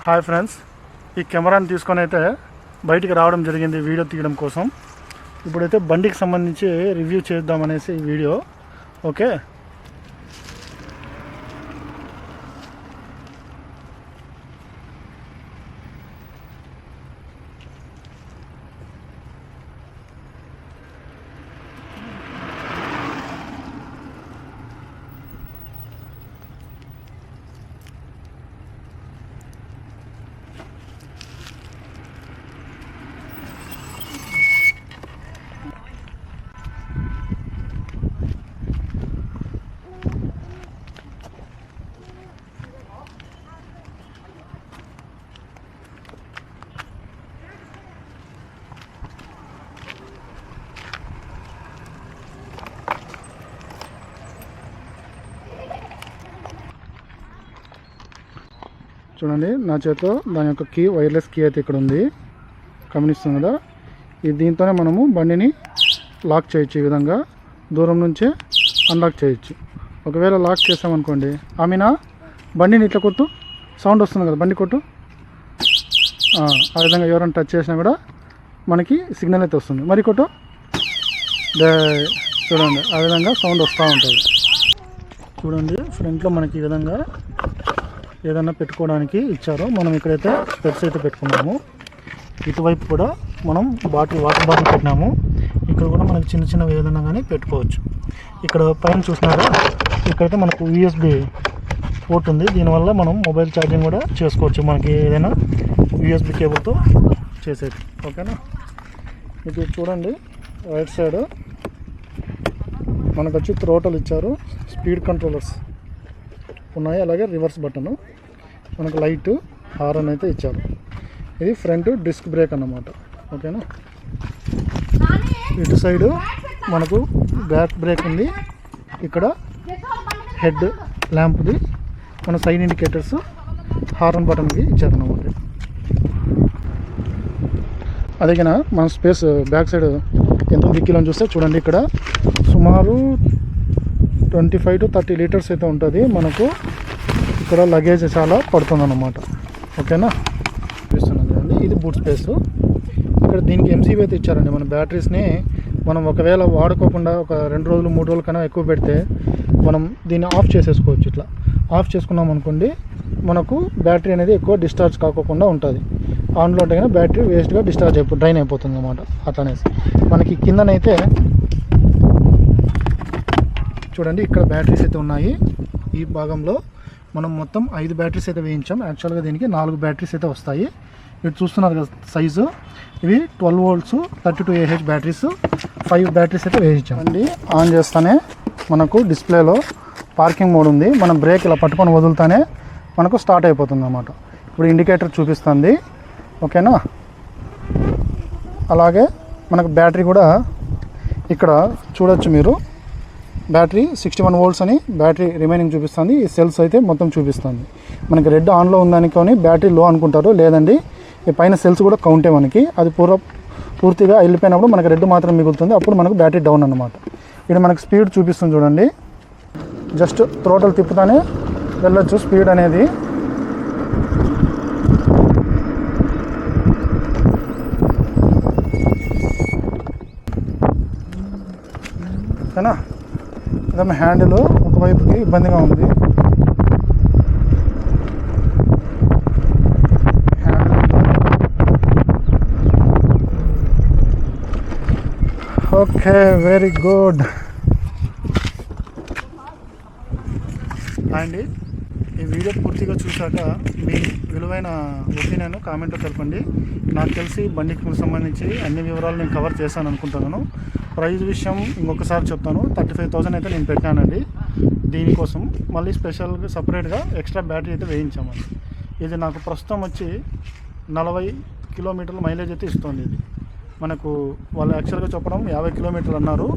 Hi friends, ఈ కెమెరాని తీసుకొని అయితే బయటికి రావడం జరిగింది వీడియో తీయడం కోసం. ఇప్పుడైతే బండికి సంబంధించి రివ్యూ చేద్దామనేసి ఈ వీడియో. ఓకే, చూడండి నా చేతిలో దాని యొక్క కీ, వైర్లెస్ కీ అయితే ఇక్కడ ఉంది, గమనిస్తుంది కదా. ఇది దీంతోనే మనము బండిని లాక్ చేయొచ్చు. ఈ విధంగా దూరం నుంచే అన్లాక్ చేయొచ్చు. ఒకవేళ లాక్ చేసామనుకోండి, ఆమెనా బండిని ఇట్లా కొట్టు, సౌండ్ వస్తుంది కదా, బండి కొట్టు, ఆ విధంగా ఎవరైనా టచ్ చేసినా కూడా మనకి సిగ్నల్ అయితే వస్తుంది. మరి కొట్టు, చూడండి ఆ విధంగా సౌండ్ వస్తూ ఉంటుంది. చూడండి ఫ్రంట్లో మనకి ఈ విధంగా ఏదన్నా పెట్టుకోవడానికి ఇచ్చారు. మనం ఇక్కడైతే స్పెట్స్ అయితే పెట్టుకున్నాము. ఇటువైపు కూడా మనం వాటర్ బాటిల్ పెట్టినాము. ఇక్కడ కూడా మనకి చిన్న చిన్నవి ఏదైనా కానీ పెట్టుకోవచ్చు. ఇక్కడ పైన చూసినారా, ఇక్కడైతే మనకు యూఎస్బి పోర్ట్ ఉంది. దీనివల్ల మనం మొబైల్ ఛార్జింగ్ కూడా చేసుకోవచ్చు, మనకి ఏదైనా యూఎస్బి కేబుల్తో చేసేది. ఓకేనా. ఇది చూడండి రైట్ సైడ్ మనకు వచ్చి థ్రోటల్ ఇచ్చారు, స్పీడ్ కంట్రోలర్స్ ఉన్నాయి, అలాగే రివర్స్ బటను, మనకు లైట్, హారన్ అయితే ఇచ్చారు. ఇది ఫ్రంట్ డిస్క్ బ్రేక్ అన్నమాట. ఓకేనా. ఇటు సైడు మనకు బ్యాక్ బ్రేక్ ఉంది. ఇక్కడ హెడ్ ల్యాంప్ది, మన సైడ్ ఇండికేటర్స్, హారన్ బటన్కి ఇచ్చారన్నమాట. అదేనా మన స్పేస్ బ్యాక్ సైడ్ ఎంత దిక్కిలో చూస్తే చూడండి, ఇక్కడ సుమారు 25 to 30 లీటర్స్ అయితే ఉంటుంది. మనకు ఇక్కడ లగేజ్ చాలా పడుతుందన్నమాట. ఓకేనా. చూపిస్తున్నాను కదండి, ఇది బూట్ స్పేస్. ఇక్కడ దీనికి ఎంసీబీ అయితే ఇచ్చారండి. మన బ్యాటరీస్ని మనం ఒకవేళ వాడుకోకుండా ఒక 2 రోజులు 3 రోజుల కన్నా ఎక్కువ పెడితే మనం దీన్ని ఆఫ్ చేసేసుకోవచ్చు. ఇట్లా ఆఫ్ చేసుకున్నాం అనుకోండి, మనకు బ్యాటరీ అనేది ఎక్కువ డిశ్చార్జ్ కాకుండా ఉంటుంది. ఆన్లో ఉంటే కానీ బ్యాటరీ వేస్ట్గా డ్రైన్ అయిపోతుంది అన్నమాట. అట్లనేసి మనకి కిందనైతే చూడండి, ఇక్కడ బ్యాటరీస్ అయితే ఉన్నాయి. ఈ భాగంలో మనం మొత్తం 5 బ్యాటరీస్ అయితే వేయించాం. యాక్చువల్గా దీనికి 4 బ్యాటరీస్ అయితే వస్తాయి. మీరు చూస్తున్నారు కదా సైజు, ఇవి 12 volts 32Ah బ్యాటరీస్, 5 బ్యాటరీస్ అయితే వేయించాం అండి. ఆన్ చేస్తానే మనకు డిస్ప్లేలో పార్కింగ్ మోడ్ ఉంది. మనం బ్రేక్ ఇలా పట్టుకొని వదులుతానే మనకు స్టార్ట్ అయిపోతుంది అన్నమాట. ఇప్పుడు ఇండికేటర్ చూపిస్తుంది. ఓకేనా. అలాగే మనకు బ్యాటరీ కూడా ఇక్కడ చూడొచ్చు మీరు, బ్యాటరీ 61 volts అని బ్యాటరీ రిమైనింగ్ చూపిస్తుంది. ఈ సెల్స్ అయితే మొత్తం చూపిస్తుంది. మనకి రెడ్ ఆన్లో ఉందనుకొని బ్యాటరీ లో అనుకుంటారు, లేదండి ఈ పైన సెల్స్ కూడా కౌంటే మనకి. అది పూర్తిగా వెళ్ళిపోయినప్పుడు మనకి రెడ్ మాత్రం మిగులుతుంది, అప్పుడు మనకు బ్యాటరీ డౌన్ అన్నమాట. ఇక్కడ మనకు స్పీడ్ చూపిస్తుంది చూడండి, జస్ట్ థ్రోటల్ తిప్పుతానే వెళ్ళొచ్చు స్పీడ్ అనేది. ఓకేనా. ఏదైనా హ్యాండిల్ ఒకవైపుకి ఇబ్బందిగా ఉంది. ఓకే, వెరీ గుడ్ అండి. ఈ వీడియో పూర్తిగా చూశాక మీ విలువైన ఒపీనియన్ కామెంట్లో తెలపండి. నాకు తెలిసి బండికి సంబంధించి అన్ని వివరాలు నేను కవర్ చేశాను అనుకుంటున్నాను. ప్రైజ్ విషయం ఇంకొకసారి చెప్తాను. 35,000 అయితే నేను పెట్టానండి. దీనికోసం మళ్ళీ స్పెషల్గా సపరేట్గా ఎక్స్ట్రా బ్యాటరీ అయితే వేయించామండి. ఇది నాకు ప్రస్తుతం వచ్చి 40 కిలోమీటర్ల మైలేజ్ అయితే ఇస్తుంది. ఇది మనకు వాళ్ళు యాక్చువల్గా చెప్పడం 50 కిలోమీటర్లు అన్నారు.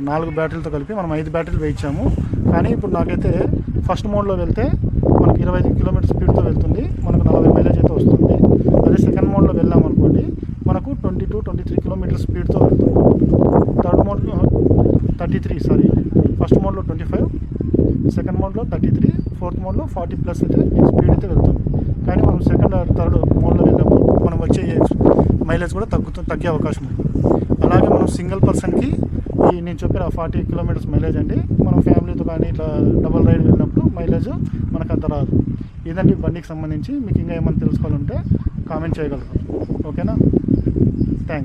4 బ్యాటరీలతో కలిపి మనం 5 బ్యాటరీలు వేయించాము. కానీ ఇప్పుడు నాకైతే ఫస్ట్ మోడ్లో వెళ్తే మనకి 25 కిలోమీటర్ స్పీడ్తో వెళ్తుంది, మనకు 40 మైలేజ్ అయితే వస్తుంది. అదే సెకండ్ మోడ్లో వెళ్ళామనుకోండి, మనకు 22-23 కిలోమీటర్ స్పీడ్తో వెళ్తుంది. థర్డ్ మోడ్లో 33, ఫస్ట్ మోడ్లో 25, సెకండ్ మోడ్లో 33, నెట్వర్క్ మోడ్లో 40+ అయితే స్పీడ్ అయితే వెళ్తుంది. కానీ మనం సెకండ్ ఆర్ థర్డ్ మోడ్లో వెళ్ళినప్పుడు మనం వచ్చే మైలేజ్ కూడా తగ్గే అవకాశం ఉంది. అలాగే మనం సింగిల్ పర్సన్కి ఈ నేను చెప్పిన 40 కిలోమీటర్స్ మైలేజ్ అండి. మనం ఫ్యామిలీతో కానీ ఇట్లా డబల్ రైడ్ వెళ్ళినప్పుడు మైలేజ్ మనకు అంత రాదు. ఇదండి బండికి సంబంధించి. మీకు ఇంకా ఏమైనా తెలుసుకోవాలంటే కామెంట్ చేయగలరు. ఓకేనా? థ్యాంక్స్.